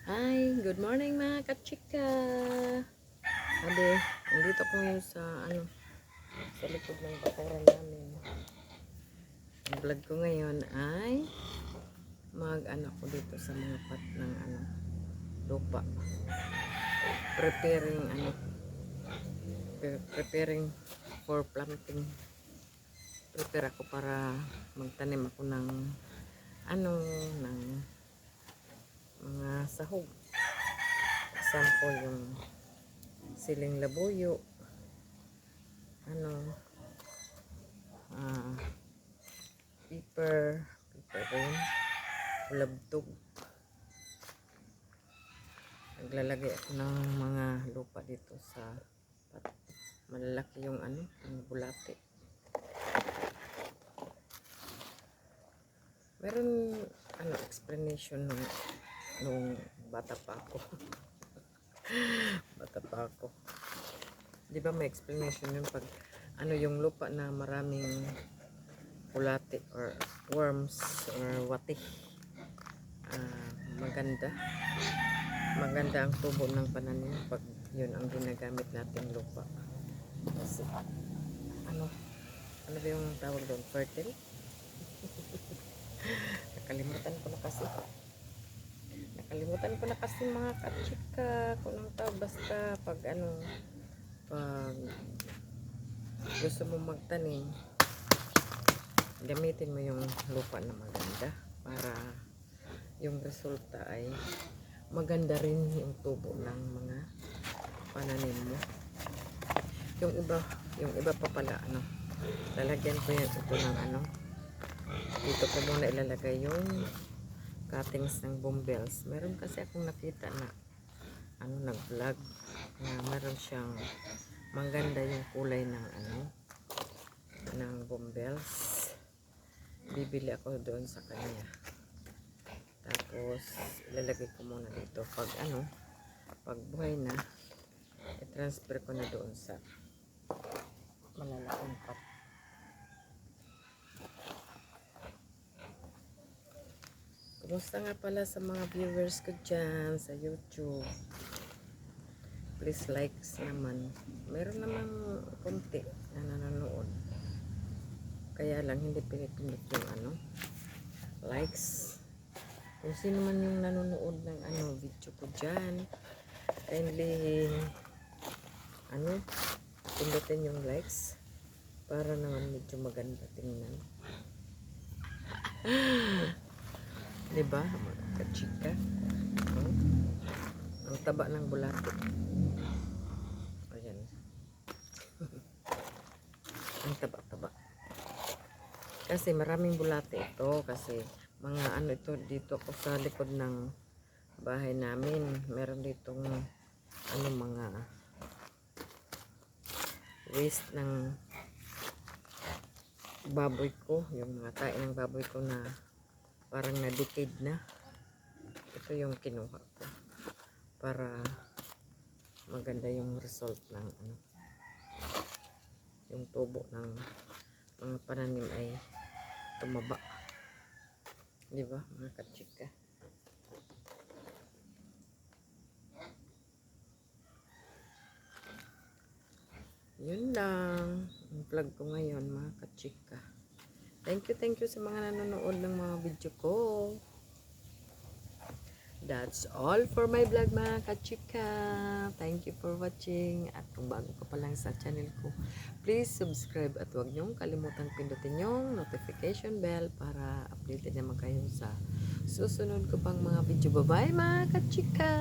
Hi, good morning mga kachika. Ade, nandito ko ngayon sa sa likod ng bakuran namin. Ang vlog ko ngayon ay ko dito sa mga pot ng lupa. Preparing preparing for planting. Prepare ako para magtanim ako ng ng mga sahog. Example yung siling labuyo, pepper rin, ulabtog. Naglalagay ako ng mga lupa dito sa malalaki yung yung bulate. Meron explanation nung bata pa ako. Bata pa ako. Di ba may explanation yun pag yung lupa na maraming bulate or worms or wati, maganda ang tubo ng pananim pag yun ang ginagamit nating lupa. Kasi ano ba yung tawag doon, fertile? nakalimutan ko na kasi mga kachika kung anong tawag. Basta pag pag gusto mo magtanim, gamitin mo yung lupa na maganda para yung resulta ay maganda rin yung tubo ng mga pananim mo. Yung iba pa pala lalagyan ko yan ito ng dito ko muna ilalagay yung cuttings ng bumbles. Meron kasi akong nakita na nag-vlog na meron siyang maganda yung kulay ng ng bumbles. Bibili ako doon sa kanya. Tapos ilalagay ko muna dito pag pag buhay na, i-transfer ko na doon sa malalaking pot. Kumusta nga pala sa mga viewers ko dyan sa YouTube? Please likes naman. Meron namang konti na nanonood. Kaya lang hindi pinipindot yung likes. Kung sino man yung nanonood ng video ko dyan, kindly pindutin yung likes para naman medyo maganda tingnan. Diba mga kachika? Ang taba ng bulate. Ayan. Ang taba-taba. Kasi maraming bulate ito. Kasi mga ito dito ko sa likod ng bahay namin. Meron ditong mga waste ng baboy ko. Yung mga tae ng baboy ko na parang na-decade na. Ito yung kinuha ko para maganda yung result ng yung tubo ng mga pananim ay tumaba. Diba mga kachika? Yun lang ang vlog ko ngayon mga kachika. Thank you sa mga nanonood ng mga video ko. That's all for my vlog mga kachika. Thank you for watching. At kung bago ka pa lang sa channel ko, please subscribe at huwag niyong kalimutan pindutin yung notification bell para updated naman kayo sa susunod ko pang mga video. Bye bye mga kachika.